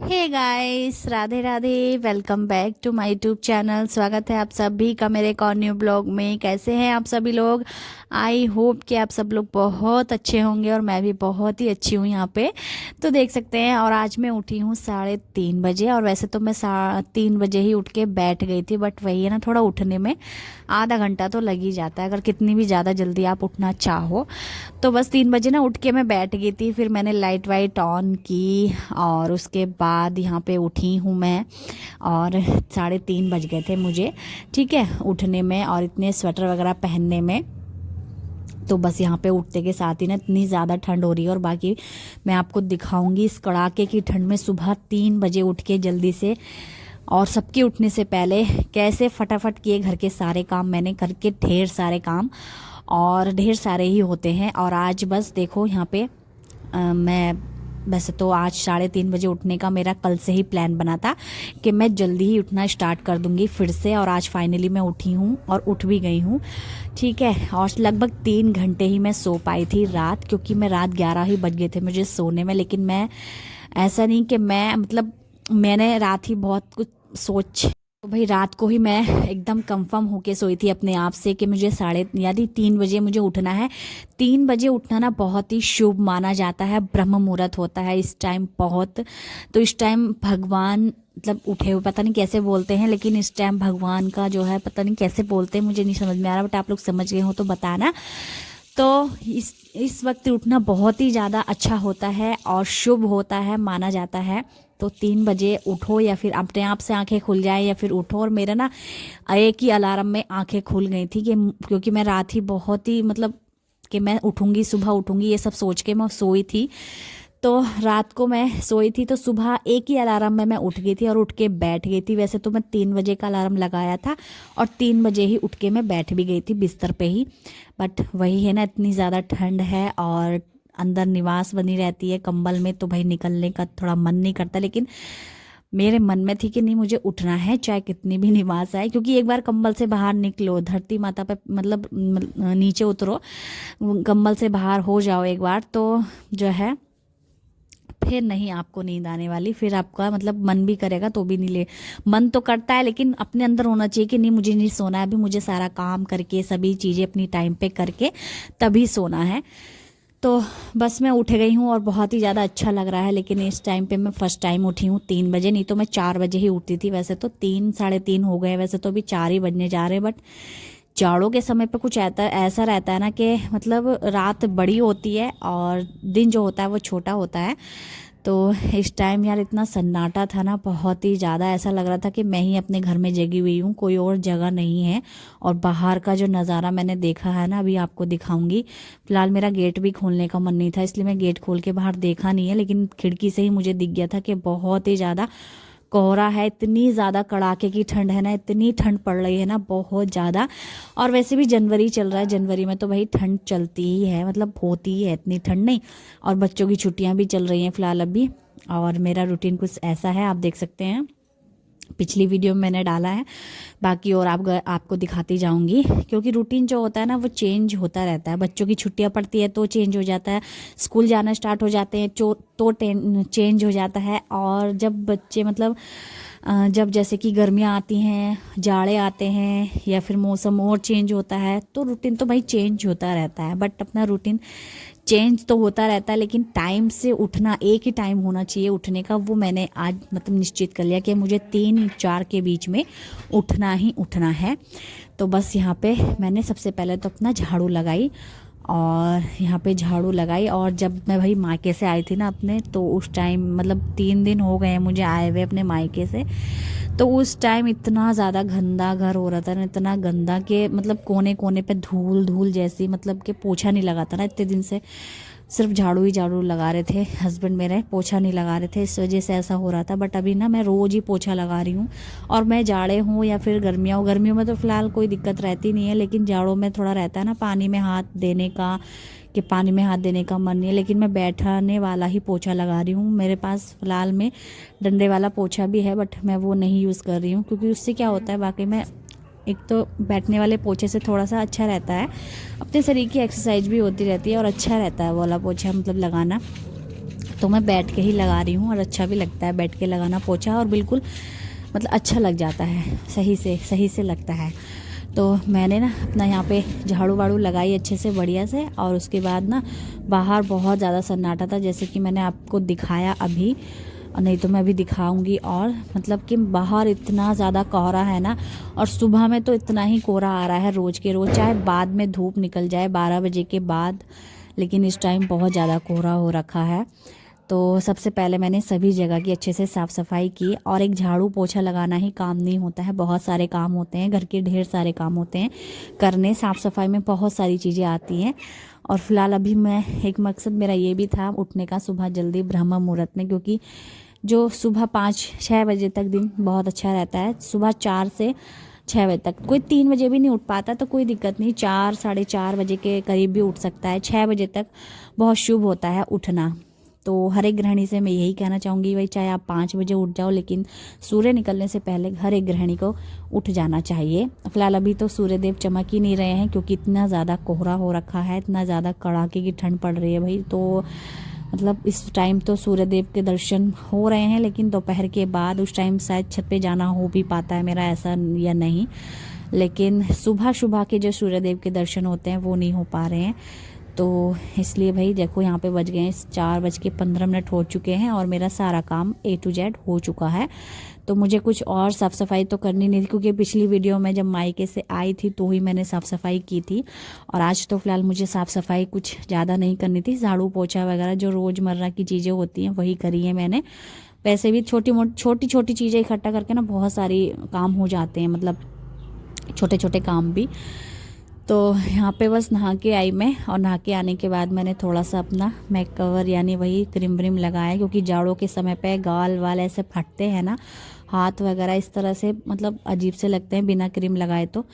Hey guys, Radhe Radhe. Welcome back to my YouTube channel. स्वागत है आप सभी का मेरे एक और न्यू ब्लॉग में। कैसे हैं आप सभी लोग? आई होप कि आप सब लोग बहुत अच्छे होंगे और मैं भी बहुत ही अच्छी हूँ यहाँ पे। तो देख सकते हैं। और आज मैं उठी हूँ 3:30 बजे। और वैसे तो मैं 3 बजे ही उठ के बैठ गई थी, बट वही है ना, थोड़ा उठने में आधा घंटा तो लग ही जाता है अगर कितनी भी ज़्यादा जल्दी आप उठना चाहो। तो बस 3 बजे ना उठ के मैं बैठ गई थी। फिर मैंने लाइट वाइट ऑन की और उसके बाद यहाँ पे उठी हूँ मैं। और 3:30 बज गए थे मुझे, ठीक है, उठने में और इतने स्वेटर वगैरह पहनने में। तो बस यहाँ पे उठते के साथ ही ना इतनी ज़्यादा ठंड हो रही है। और बाकी मैं आपको दिखाऊंगी इस कड़ाके की ठंड में सुबह 3 बजे उठ के जल्दी से और सबके उठने से पहले कैसे फटाफट किए घर के सारे काम मैंने करके, ढेर सारे काम और ढेर सारे ही होते हैं। और आज बस देखो यहाँ पे मैं, वैसे तो आज 3:30 बजे उठने का मेरा कल से ही प्लान बना था कि मैं जल्दी ही उठना स्टार्ट कर दूंगी फिर से। और आज फाइनली मैं उठी हूँ और उठ भी गई हूँ, ठीक है। और लगभग 3 घंटे ही मैं सो पाई थी रात, क्योंकि मैं रात 11 ही बज गए थे मुझे सोने में। लेकिन मैं, ऐसा नहीं कि मैं मतलब मैंने रात ही बहुत कुछ सोच, तो भाई रात को ही मैं एकदम कंफर्म होके सोई थी अपने आप से कि मुझे 3 बजे मुझे उठना है। 3 बजे उठना ना बहुत ही शुभ माना जाता है, ब्रह्म मुहूर्त होता है इस टाइम बहुत। तो इस टाइम भगवान मतलब उठे हुए, पता नहीं कैसे बोलते हैं, लेकिन इस टाइम भगवान का जो है पता नहीं कैसे बोलते हैं, मुझे नहीं समझ में आ रहा, बट आप लोग समझ गए हो तो बताना। तो इस वक्त उठना बहुत ही ज़्यादा अच्छा होता है और शुभ होता है, माना जाता है। तो 3 बजे उठो या फिर अपने आप से आंखें खुल जाए या फिर उठो। और मेरा ना एक ही अलार्म में आंखें खुल गई थी कि, क्योंकि मैं रात ही बहुत ही मतलब कि मैं उठूंगी, सुबह उठूंगी, ये सब सोच के मैं सोई थी। तो रात को मैं सोई थी तो सुबह एक ही अलार्म में मैं उठ गई थी और उठ के बैठ गई थी। वैसे तो मैं 3 बजे का अलार्म लगाया था और 3 बजे ही उठ के मैं बैठ भी गई थी बिस्तर पे ही। बट वही है ना, इतनी ज़्यादा ठंड है और अंदर निवास बनी रहती है कंबल में, तो भाई निकलने का थोड़ा मन नहीं करता। लेकिन मेरे मन में थी कि नहीं, मुझे उठना है चाहे कितनी भी निवास आए, क्योंकि एक बार कंबल से बाहर निकलो, धरती माता पे मतलब नीचे उतरो, कंबल से बाहर हो जाओ एक बार, तो जो है फिर नहीं आपको नींद आने वाली। फिर आपका मतलब मन भी करेगा तो भी नहीं ले, मन तो करता है लेकिन अपने अंदर होना चाहिए कि नहीं, मुझे नहीं सोना है अभी, मुझे सारा काम करके सभी चीज़ें अपनी टाइम पे करके तभी सोना है। तो बस मैं उठ गई हूँ और बहुत ही ज़्यादा अच्छा लग रहा है। लेकिन इस टाइम पे मैं फर्स्ट टाइम उठी हूँ 3 बजे, नहीं तो मैं 4 बजे ही उठती थी। वैसे तो 3 साढ़े 3 हो गए, वैसे तो अभी 4 ही बजने जा रहे हैं। बट जाड़ों के समय पे कुछ ऐसा रहता है ना कि मतलब रात बड़ी होती है और दिन जो होता है वो छोटा होता है। तो इस टाइम यार इतना सन्नाटा था ना, बहुत ही ज़्यादा ऐसा लग रहा था कि मैं ही अपने घर में जगी हुई हूँ, कोई और जगह नहीं है। और बाहर का जो नज़ारा मैंने देखा है ना, अभी आपको दिखाऊंगी। फिलहाल मेरा गेट भी खोलने का मन नहीं था, इसलिए मैं गेट खोल के बाहर देखा नहीं है, लेकिन खिड़की से ही मुझे दिख गया था कि बहुत ही ज़्यादा कोहरा है, इतनी ज़्यादा कड़ाके की ठंड है ना, इतनी ठंड पड़ रही है ना बहुत ज़्यादा। और वैसे भी जनवरी चल रहा है, जनवरी में तो भाई ठंड चलती ही है, मतलब होती ही है, इतनी ठंड नहीं। और बच्चों की छुट्टियां भी चल रही हैं फ़िलहाल अभी। और मेरा रूटीन कुछ ऐसा है, आप देख सकते हैं, पिछली वीडियो में मैंने डाला है। बाकी और आपको दिखाती जाऊंगी, क्योंकि रूटीन जो होता है ना वो चेंज होता रहता है। बच्चों की छुट्टियां पड़ती है तो चेंज हो जाता है, स्कूल जाना स्टार्ट हो जाते हैं तो चेंज हो जाता है। और जब बच्चे मतलब जब जैसे कि गर्मियाँ आती हैं, जाड़े आते हैं, या फिर मौसम और चेंज होता है, तो रूटीन तो भाई चेंज होता रहता है। बट अपना रूटीन चेंज तो होता रहता है, लेकिन टाइम से उठना, एक ही टाइम होना चाहिए उठने का, वो मैंने आज मतलब निश्चित कर लिया कि मुझे 3-4 के बीच में उठना ही उठना है। तो बस यहाँ पे मैंने सबसे पहले तो अपना झाड़ू लगाई, और यहाँ पे झाड़ू लगाई। और जब मैं भाई मायके से आई थी ना अपने, तो उस टाइम मतलब 3 दिन हो गए हैं मुझे आए हुए अपने मायके से। तो उस टाइम इतना ज़्यादा गंदा घर हो रहा था ना, इतना गंदा कि मतलब कोने कोने पे धूल धूल जैसी, मतलब कि पोछा नहीं लगा था ना इतने दिन से, सिर्फ झाड़ू ही झाड़ू लगा रहे थे हस्बैंड मेरे, पोछा नहीं लगा रहे थे, इस वजह से ऐसा हो रहा था। बट अभी ना मैं रोज़ ही पोछा लगा रही हूँ। और मैं जाड़े हूँ या फिर गर्मियाँ हो, गर्मियों में तो फ़िलहाल कोई दिक्कत रहती नहीं है, लेकिन जाड़ों में थोड़ा रहता है ना पानी में हाथ देने का, कि पानी में हाथ देने का मन नहीं है। लेकिन मैं बैठाने वाला ही पोछा लगा रही हूँ। मेरे पास फ़िलहाल में डंडे वाला पोछा भी है, बट मैं वो नहीं यूज़ कर रही हूँ, क्योंकि उससे क्या होता है, वाकई में एक तो बैठने वाले पोछे से थोड़ा सा अच्छा रहता है, अपने शरीर की एक्सरसाइज भी होती रहती है और अच्छा रहता है वो वाला पोछा मतलब लगाना। तो मैं बैठ के ही लगा रही हूँ और अच्छा भी लगता है बैठ के लगाना पोछा, और बिल्कुल मतलब अच्छा लग जाता है, सही से लगता है। तो मैंने ना अपना यहाँ पे झाड़ू वाड़ू लगाई अच्छे से बढ़िया से, और उसके बाद ना बाहर बहुत ज़्यादा सन्नाटा था, जैसे कि मैंने आपको दिखाया अभी, नहीं तो मैं अभी दिखाऊंगी। और मतलब कि बाहर इतना ज़्यादा कोहरा है ना, और सुबह में तो इतना ही कोहरा आ रहा है रोज़ के रोज़, चाहे बाद में धूप निकल जाए 12 बजे के बाद, लेकिन इस टाइम बहुत ज़्यादा कोहरा हो रखा है। तो सबसे पहले मैंने सभी जगह की अच्छे से साफ़ सफाई की, और एक झाड़ू पोछा लगाना ही काम नहीं होता है, बहुत सारे काम होते हैं, घर के ढेर सारे काम होते हैं करने। साफ़ सफाई में बहुत सारी चीज़ें आती हैं। और फिलहाल अभी मैं, एक मकसद मेरा ये भी था उठने का सुबह जल्दी ब्रह्म मुहूर्त में, क्योंकि जो सुबह 5-6 बजे तक दिन बहुत अच्छा रहता है। सुबह 4 से 6 बजे तक, कोई 3 बजे भी नहीं उठ पाता तो कोई दिक्कत नहीं, 4 साढ़े 4 बजे के करीब भी उठ सकता है। 6 बजे तक बहुत शुभ होता है उठना। तो हर एक गृहिणी से मैं यही कहना चाहूँगी, भाई चाहे आप 5 बजे उठ जाओ, लेकिन सूर्य निकलने से पहले हर एक गृहिणी को उठ जाना चाहिए। फिलहाल अभी तो सूर्यदेव चमक ही नहीं रहे हैं, क्योंकि इतना ज़्यादा कोहरा हो रखा है, इतना ज़्यादा कड़ाके की ठंड पड़ रही है भाई। तो मतलब इस टाइम तो सूर्यदेव के दर्शन हो रहे हैं, लेकिन दोपहर के बाद उस टाइम शायद छत पे जाना हो भी पाता है मेरा, ऐसा या नहीं, लेकिन सुबह सुबह के जो सूर्यदेव के दर्शन होते हैं वो नहीं हो पा रहे हैं। तो इसलिए भाई देखो यहाँ पे बज गए 4:15 हो चुके हैं, और मेरा सारा काम A to Z हो चुका है। तो मुझे कुछ और साफ़ सफाई तो करनी नहीं थी, क्योंकि पिछली वीडियो में जब मायके से आई थी तो ही मैंने साफ़ सफाई की थी। और आज तो फिलहाल मुझे साफ़ सफाई कुछ ज़्यादा नहीं करनी थी, झाड़ू पोछा वगैरह जो रोज़मर्रा की चीज़ें होती हैं वही करी है मैंने। वैसे भी छोटी छोटी चीज़ें इकट्ठा करके ना बहुत सारी काम हो जाते हैं, मतलब छोटे छोटे काम भी। तो यहाँ पे बस नहा के आई मैं, और नहा के आने के बाद मैंने थोड़ा सा अपना मेक कवर यानी वही क्रीम व्रीम लगाया, क्योंकि जाड़ों के समय पे गाल वाल ऐसे फटते हैं ना, हाथ वगैरह इस तरह से मतलब अजीब से लगते हैं बिना क्रीम लगाए। तो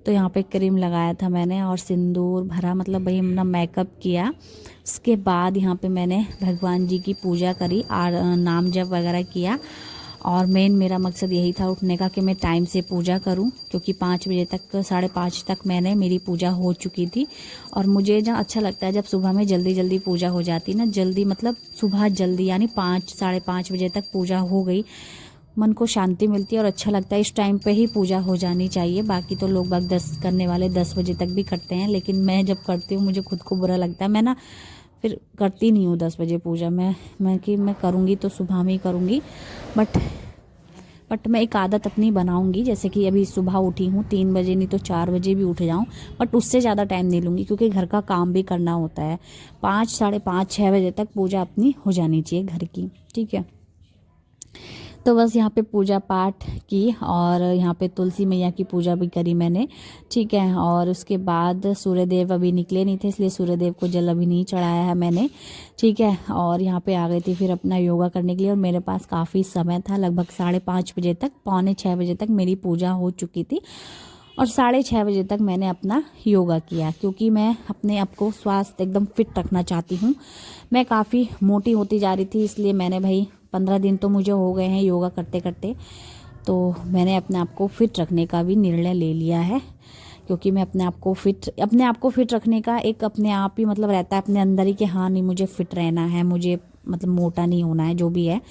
यहाँ पे क्रीम लगाया था मैंने, और सिंदूर भरा, मतलब वही अपना मेकअप किया। उसके बाद यहाँ पे मैंने भगवान जी की पूजा करी और नाम जप वगैरह किया। और मेन मेरा मकसद यही था उठने का कि मैं टाइम से पूजा करूं, क्योंकि 5 बजे तक 5:30 तक मेरी पूजा हो चुकी थी। और मुझे जहाँ अच्छा लगता है जब सुबह में जल्दी जल्दी पूजा हो जाती ना, जल्दी मतलब सुबह जल्दी, यानी 5-5:30 बजे तक पूजा हो गई, मन को शांति मिलती है और अच्छा लगता है। इस टाइम पे ही पूजा हो जानी चाहिए। बाकी तो लोग बाग 10 करने वाले 10 बजे तक भी करते हैं, लेकिन मैं जब करती हूँ मुझे खुद को बुरा लगता है, मैं ना फिर करती नहीं हूँ 10 बजे पूजा। मैं करूँगी तो सुबह में ही करूँगी, बट मैं एक आदत अपनी बनाऊंगी, जैसे कि अभी सुबह उठी हूँ 3 बजे, नहीं तो 4 बजे भी उठ जाऊँ, बट उससे ज़्यादा टाइम नहीं लूँगी, क्योंकि घर का काम भी करना होता है। 5-5:30-6 बजे तक पूजा अपनी हो जानी चाहिए घर की, ठीक है। तो बस यहाँ पे पूजा पाठ की, और यहाँ पे तुलसी मैया की पूजा भी करी मैंने, ठीक है। और उसके बाद सूर्यदेव अभी निकले नहीं थे, इसलिए सूर्यदेव को जल अभी नहीं चढ़ाया है मैंने, ठीक है। और यहाँ पे आ गई थी फिर अपना योगा करने के लिए, और मेरे पास काफ़ी समय था, लगभग 5:30 बजे तक, 5:45 बजे तक मेरी पूजा हो चुकी थी। और 6:30 बजे तक मैंने अपना योगा किया, क्योंकि मैं अपने आप को स्वास्थ्य एकदम फिट रखना चाहती हूँ। मैं काफ़ी मोटी होती जा रही थी, इसलिए मैंने भाई 15 दिन तो मुझे हो गए हैं योगा करते करते, तो मैंने अपने आप को फिट रखने का भी निर्णय ले लिया है। क्योंकि मैं अपने आप को फिट रखने का एक अपने आप ही मतलब रहता है अपने अंदर ही कि हाँ नहीं मुझे फिट रहना है, मुझे मतलब मोटा नहीं होना है, जो भी है।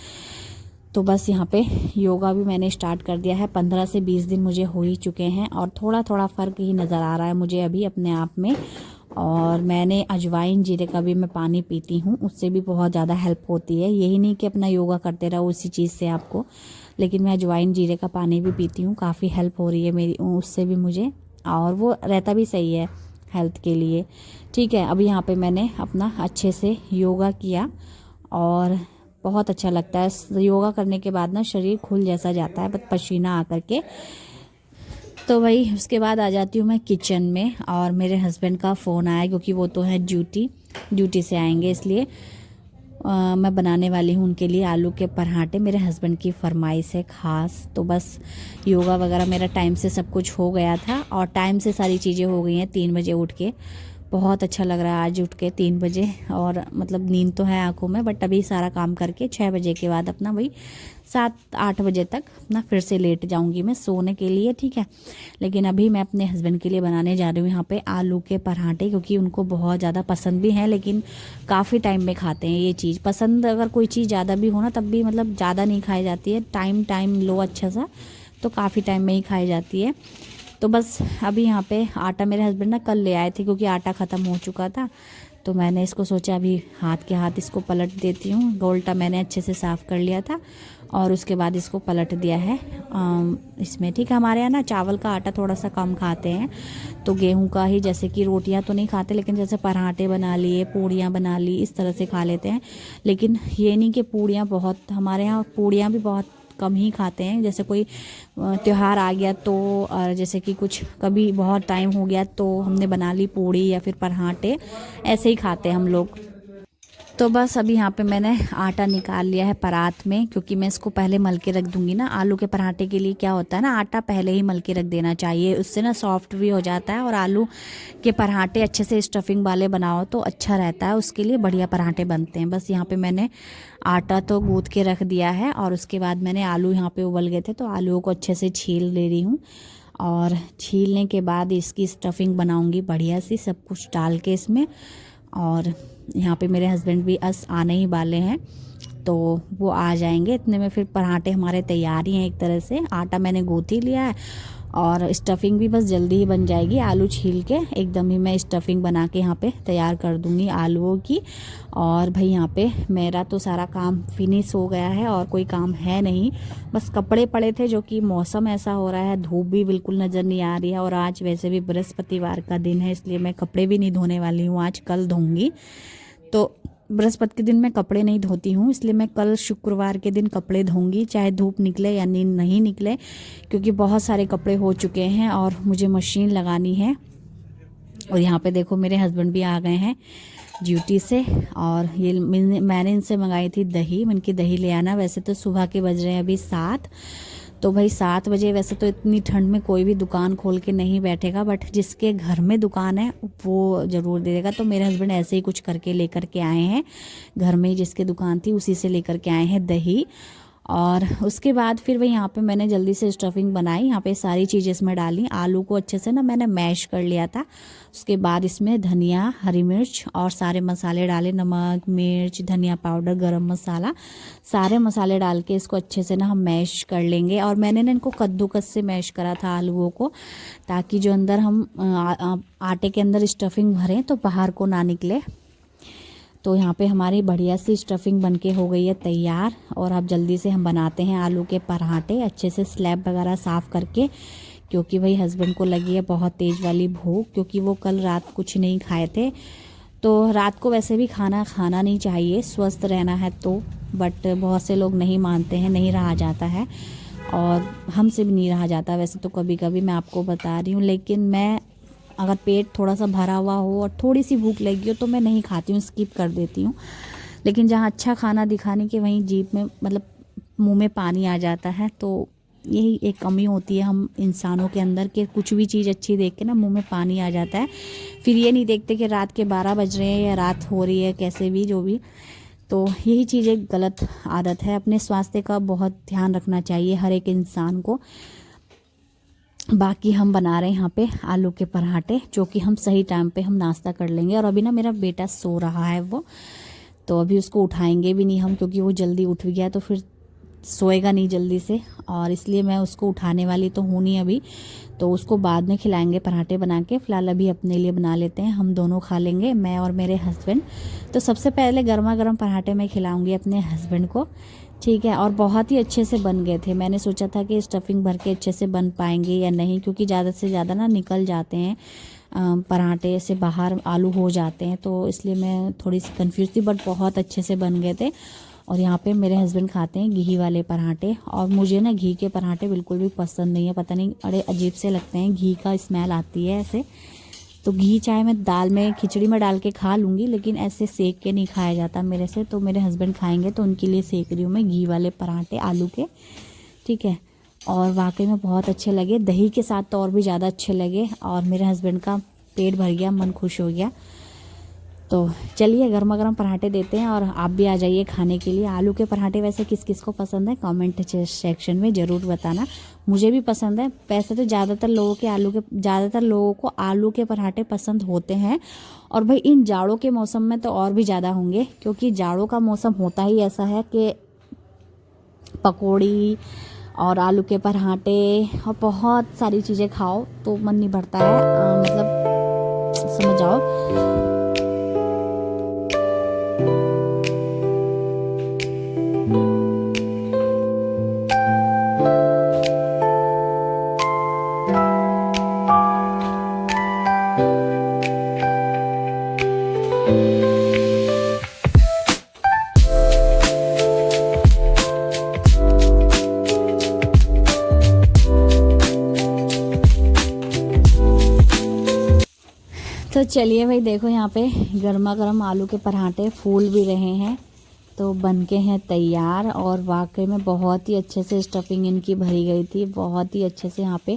तो बस यहाँ पे योगा भी मैंने स्टार्ट कर दिया है। 15 से 20 दिन मुझे हो ही चुके हैं, और थोड़ा थोड़ा फ़र्क ही नज़र आ रहा है मुझे अभी अपने आप में। और मैंने अजवाइन जीरे का भी मैं पानी पीती हूँ, उससे भी बहुत ज़्यादा हेल्प होती है। यही नहीं कि अपना योगा करते रहो उसी चीज़ से आपको, लेकिन मैं अजवाइन जीरे का पानी भी पीती हूँ, काफ़ी हेल्प हो रही है मेरी उससे भी मुझे, और वो रहता भी सही है हेल्थ के लिए, ठीक है। अभी यहाँ पे मैंने अपना अच्छे से योगा किया, और बहुत अच्छा लगता है योगा करने के बाद ना, शरीर खुल जैसा जाता है बस पसीना आकर के। तो भाई उसके बाद आ जाती हूँ मैं किचन में, और मेरे हस्बैंड का फ़ोन आया, क्योंकि वो तो है ड्यूटी से आएंगे, इसलिए मैं बनाने वाली हूँ उनके लिए आलू के पराठे। मेरे हस्बैंड की फरमाइश है ख़ास। तो बस योगा वगैरह मेरा टाइम से सब कुछ हो गया था, और टाइम से सारी चीज़ें हो गई हैं। 3 बजे उठ के बहुत अच्छा लग रहा है आज उठ के 3 बजे। और मतलब नींद तो है आंखों में, बट अभी सारा काम करके 6 बजे के बाद अपना वही 7-8 बजे तक ना फिर से लेट जाऊंगी मैं सोने के लिए, ठीक है। लेकिन अभी मैं अपने हस्बैंड के लिए बनाने जा रही हूँ यहाँ पे आलू के पराठे, क्योंकि उनको बहुत ज़्यादा पसंद भी हैं, लेकिन काफ़ी टाइम में खाते हैं ये चीज़। पसंद अगर कोई चीज़ ज़्यादा भी हो ना, तब भी मतलब ज़्यादा नहीं खाई जाती है, टाइम लो अच्छा सा, तो काफ़ी टाइम में ही खाई जाती है। तो बस अभी यहाँ पे आटा मेरे हस्बैंड ना कल ले आए थे, क्योंकि आटा ख़त्म हो चुका था। तो मैंने इसको सोचा अभी हाथ के हाथ इसको पलट देती हूँ। गोल्टा मैंने अच्छे से साफ़ कर लिया था और उसके बाद इसको पलट दिया है इसमें, ठीक है। हमारे यहाँ ना चावल का आटा थोड़ा सा कम खाते हैं, तो गेहूं का ही, जैसे कि रोटियां तो नहीं खाते, लेकिन जैसे पराठे बना लिए, पूड़ियाँ बना ली, इस तरह से खा लेते हैं। लेकिन ये नहीं कि पूड़ियाँ बहुत, हमारे यहाँ पूड़ियाँ भी बहुत कम ही खाते हैं। जैसे कोई त्योहार आ गया तो, और जैसे कि कुछ कभी बहुत टाइम हो गया तो हमने बना ली पूड़ी या फिर पराठे, ऐसे ही खाते हैं हम लोग। तो बस अभी यहाँ पे मैंने आटा निकाल लिया है परात में, क्योंकि मैं इसको पहले मल के रख दूंगी ना। आलू के पराठे के लिए क्या होता है ना, आटा पहले ही मल के रख देना चाहिए, उससे ना सॉफ्ट भी हो जाता है और आलू के पराठे अच्छे से स्टफिंग वाले बनाओ तो अच्छा रहता है, उसके लिए बढ़िया पराठे बनते हैं। बस यहाँ पे मैंने आटा तो गूँथ के रख दिया है और उसके बाद मैंने आलू यहाँ पे उबल गए थे तो आलूओं को अच्छे से छील ले रही हूँ। और छीलने के बाद इसकी स्टफिंग बनाऊँगी बढ़िया सी, सब कुछ डाल के इसमें। और यहाँ पे मेरे हस्बैंड भी आने ही वाले हैं, तो वो आ जाएंगे इतने में फिर पराठे हमारे तैयार ही हैं। एक तरह से आटा मैंने गूँथ ही लिया है और स्टफिंग भी बस जल्दी ही बन जाएगी। आलू छील के एकदम ही मैं स्टफिंग बना के यहाँ पे तैयार कर दूँगी आलूओं की। और भाई यहाँ पे मेरा तो सारा काम फिनिश हो गया है और कोई काम है नहीं, बस कपड़े पड़े थे, जो कि मौसम ऐसा हो रहा है, धूप भी बिल्कुल नज़र नहीं आ रही है। और आज वैसे भी बृहस्पतिवार का दिन है, इसलिए मैं कपड़े भी नहीं धोने वाली हूँ, आज कल धोऊंगी। तो बृहस्पति के दिन मैं कपड़े नहीं धोती हूँ, इसलिए मैं कल शुक्रवार के दिन कपड़े धोऊंगी, चाहे धूप निकले या नहीं निकले, क्योंकि बहुत सारे कपड़े हो चुके हैं और मुझे मशीन लगानी है। और यहाँ पे देखो मेरे हस्बैंड भी आ गए हैं ड्यूटी से, और ये मैंने इनसे मंगाई थी दही, मैं इनकी दही ले आना। वैसे तो सुबह के बज रहे हैं अभी 7, तो भाई 7 बजे वैसे तो इतनी ठंड में कोई भी दुकान खोल के नहीं बैठेगा, बट जिसके घर में दुकान है वो ज़रूर दे देगा। तो मेरे हस्बैंड ऐसे ही कुछ करके लेकर के आए हैं, घर में ही जिसकी दुकान थी उसी से लेकर के आए हैं दही। और उसके बाद फिर वही यहाँ पे मैंने जल्दी से स्टफिंग बनाई, यहाँ पे सारी चीज़ें इसमें डाली। आलू को अच्छे से ना मैंने मैश कर लिया था, उसके बाद इसमें धनिया, हरी मिर्च और सारे मसाले डाले, नमक, मिर्च, धनिया पाउडर, गरम मसाला, सारे मसाले डाल के इसको अच्छे से ना हम मैश कर लेंगे। और मैंने ना इनको कद्दूकस से मैश करा था आलूओं को, ताकि जो अंदर हम आटे के अंदर स्टफिंग भरें तो बाहर को ना निकले। तो यहाँ पे हमारी बढ़िया सी स्टफिंग बनके हो गई है तैयार। और अब जल्दी से हम बनाते हैं आलू के पराठे, अच्छे से स्लैब वगैरह साफ़ करके, क्योंकि भाई हस्बैंड को लगी है बहुत तेज़ वाली भूख, क्योंकि वो कल रात कुछ नहीं खाए थे। तो रात को वैसे भी खाना खाना नहीं चाहिए, स्वस्थ रहना है तो, बट बहुत से लोग नहीं मानते हैं, नहीं रहा जाता है, और हमसे भी नहीं रहा जाता वैसे तो कभी कभी, मैं आपको बता रही हूँ। लेकिन मैं अगर पेट थोड़ा सा भरा हुआ हो और थोड़ी सी भूख लगी हो तो मैं नहीं खाती हूँ, स्किप कर देती हूँ। लेकिन जहाँ अच्छा खाना दिखाने के वहीं जीभ में मतलब मुंह में पानी आ जाता है, तो यही एक कमी होती है हम इंसानों के अंदर, कि कुछ भी चीज़ अच्छी देख के ना मुंह में पानी आ जाता है। फिर ये नहीं देखते कि रात के 12 बज रहे हैं या रात हो रही है, कैसे भी जो भी। तो यही चीज़ एक गलत आदत है। अपने स्वास्थ्य का बहुत ध्यान रखना चाहिए हर एक इंसान को। बाकी हम बना रहे हैं यहाँ पे आलू के पराठे, जो कि हम सही टाइम पे हम नाश्ता कर लेंगे। और अभी ना मेरा बेटा सो रहा है वो, तो अभी उसको उठाएंगे भी नहीं हम, क्योंकि वो जल्दी उठ गया तो फिर सोएगा नहीं जल्दी से, और इसलिए मैं उसको उठाने वाली तो हूँ नहीं अभी। तो उसको बाद में खिलाएंगे पराठे बना के, फ़िलहाल अभी अपने लिए बना लेते हैं, हम दोनों खा लेंगे, मैं और मेरे हस्बैंड। तो सबसे पहले गर्मा गर्म पराठे मैं खिलाऊंगी अपने हस्बैंड को, ठीक है। और बहुत ही अच्छे से बन गए थे। मैंने सोचा था कि स्टफिंग भर के अच्छे से बन पाएंगे या नहीं, क्योंकि ज़्यादा से ज़्यादा ना निकल जाते हैं पराठे से बाहर, आलू हो जाते हैं, तो इसलिए मैं थोड़ी सी कंफ्यूज थी, बट बहुत अच्छे से बन गए थे। और यहाँ पे मेरे हस्बैंड खाते हैं घी वाले पराठे, और मुझे ना घी के पराठे बिल्कुल भी पसंद नहीं है, पता नहीं, अरे अजीब से लगते हैं, घी का स्मेल आती है ऐसे। तो घी चाहे मैं दाल में, खिचड़ी में डाल के खा लूँगी, लेकिन ऐसे सेक के नहीं खाया जाता मेरे से। तो मेरे हस्बैंड खाएंगे तो उनके लिए सेक रही हूँ मैं घी वाले पराठे आलू के, ठीक है। और वाकई में बहुत अच्छे लगे, दही के साथ तो और भी ज़्यादा अच्छे लगे। और मेरे हस्बैंड का पेट भर गया, मन खुश हो गया। तो चलिए गर्मा गर्म पराठे देते हैं और आप भी आ जाइए खाने के लिए। आलू के पराठे वैसे किस किस को पसंद है कमेंट सेक्शन में ज़रूर बताना। मुझे भी पसंद है। वैसे तो ज़्यादातर लोगों को आलू के पराठे पसंद होते हैं, और भाई इन जाड़ों के मौसम में तो और भी ज़्यादा होंगे, क्योंकि जाड़ों का मौसम होता ही ऐसा है कि पकौड़ी और आलू के पराठे और बहुत सारी चीज़ें खाओ तो मन नहीं भरता है, मतलब समझ आओ। तो चलिए भाई देखो यहाँ पे गर्मा गर्म आलू के पराठे फूल भी रहे हैं, तो बन के हैं तैयार। और वाकई में बहुत ही अच्छे से स्टफिंग इनकी भरी गई थी, बहुत ही अच्छे से यहाँ पे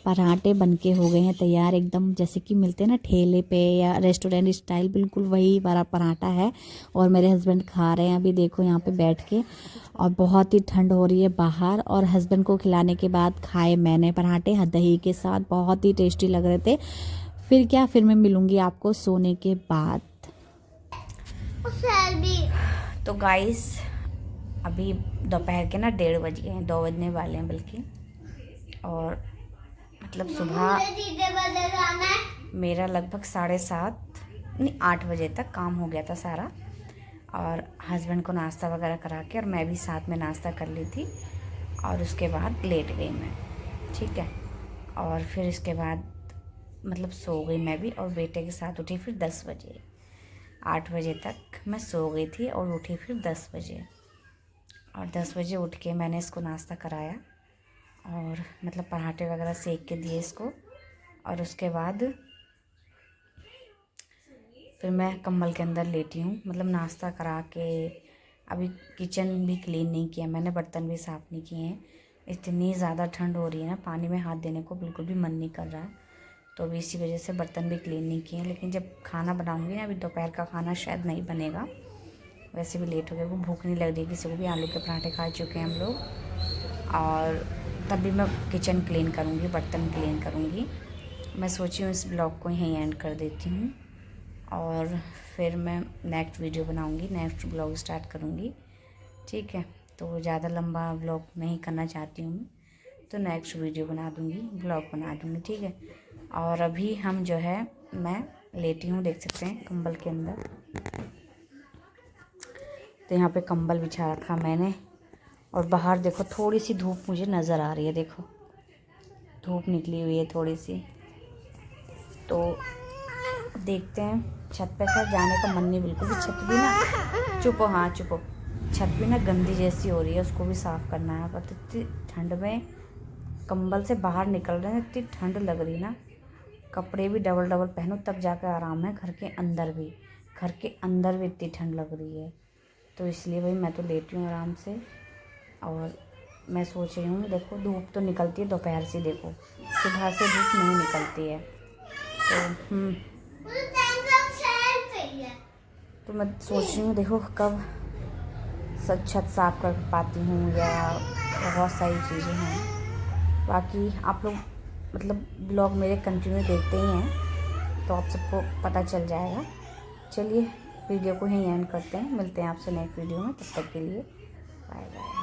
पराठे बन के हो गए हैं तैयार, एकदम जैसे कि मिलते हैं ना ठेले पे या रेस्टोरेंट स्टाइल, बिल्कुल वही बड़ा पराठा है। और मेरे हस्बैंड खा रहे हैं अभी देखो यहाँ पे बैठ के, और बहुत ही ठंड हो रही है बाहर। और हस्बैंड को खिलाने के बाद खाए मैंने पराठे दही के साथ, बहुत ही टेस्टी लग रहे थे। फिर क्या, फिर मैं मिलूंगी आपको सोने के बाद। तो गाइस अभी दोपहर के ना 1:30 बज गए हैं, 2 बजने वाले हैं बल्कि। और मतलब सुबह मेरा लगभग 7:30 नहीं 8 बजे तक काम हो गया था सारा। और हस्बैंड को नाश्ता वगैरह करा के, और मैं भी साथ में नाश्ता कर ली थी, और उसके बाद लेट गई मैं, ठीक है। और फिर इसके बाद मतलब सो गई मैं भी, और बेटे के साथ उठी फिर 10 बजे। 8 बजे तक मैं सो गई थी और उठी फिर 10 बजे। और 10 बजे उठ के मैंने इसको नाश्ता कराया, और मतलब पराठे वगैरह सेक के दिए इसको। और उसके बाद फिर मैं कंबल के अंदर लेटी हूँ, मतलब नाश्ता करा के। अभी किचन भी क्लीन नहीं किया मैंने, बर्तन भी साफ़ नहीं किए हैं। इतनी ज़्यादा ठंड हो रही है ना, पानी में हाथ देने को बिल्कुल भी मन नहीं कर रहा है। तो अभी इसी वजह से बर्तन भी क्लीन नहीं किए हैं। लेकिन जब खाना बनाऊंगी ना, अभी दोपहर का खाना शायद नहीं बनेगा, वैसे भी लेट हो गया, वो भूख नहीं लग रही किसी को भी। आलू के पराठे खा चुके हैं हम लोग। और तब भी मैं किचन क्लीन करूँगी, बर्तन क्लीन करूँगी। मैं सोची हूँ इस ब्लॉग को यहीं एंड कर देती हूँ, और फिर मैं नेक्स्ट वीडियो बनाऊँगी, नेक्स्ट ब्लॉग स्टार्ट करूँगी, ठीक है। तो ज़्यादा लंबा ब्लॉग नहीं करना चाहती हूँ मैं, तो नेक्स्ट वीडियो बना दूँगी, ब्लॉग बना दूँगी, ठीक है। और अभी हम जो है मैं लेटी हूँ, देख सकते हैं कंबल के अंदर। तो यहाँ पे कंबल बिछा रखा मैंने, और बाहर देखो थोड़ी सी धूप मुझे नज़र आ रही है, देखो धूप निकली हुई है थोड़ी सी। तो देखते हैं, छत पे खैर जाने का मन नहीं बिल्कुल भी। छत भी ना, चुप हाँ चुप, छत भी ना गंदी जैसी हो रही है, उसको भी साफ़ करना है। पर इतनी ठंड में कंबल से बाहर निकल रहे हैं, इतनी ठंड लग रही ना, कपड़े भी डबल डबल पहनो तब जाकर आराम है। घर के अंदर भी इतनी ठंड लग रही है। तो इसलिए भाई मैं तो लेटी हूँ आराम से। और मैं सोच रही हूँ, देखो धूप तो निकलती है दोपहर से, देखो सुबह से धूप नहीं निकलती है। तो मैं सोच रही हूँ देखो कब छत साफ कर पाती हूँ, या बहुत सारी चीज़ें हैं। बाकी आप लोग मतलब ब्लॉग मेरे कंटिन्यू देखते ही हैं, तो आप सबको पता चल जाएगा। चलिए वीडियो को यहीं एंड करते हैं, मिलते हैं आपसे नेक्स्ट वीडियो में, तब तक के लिए बाय बाय।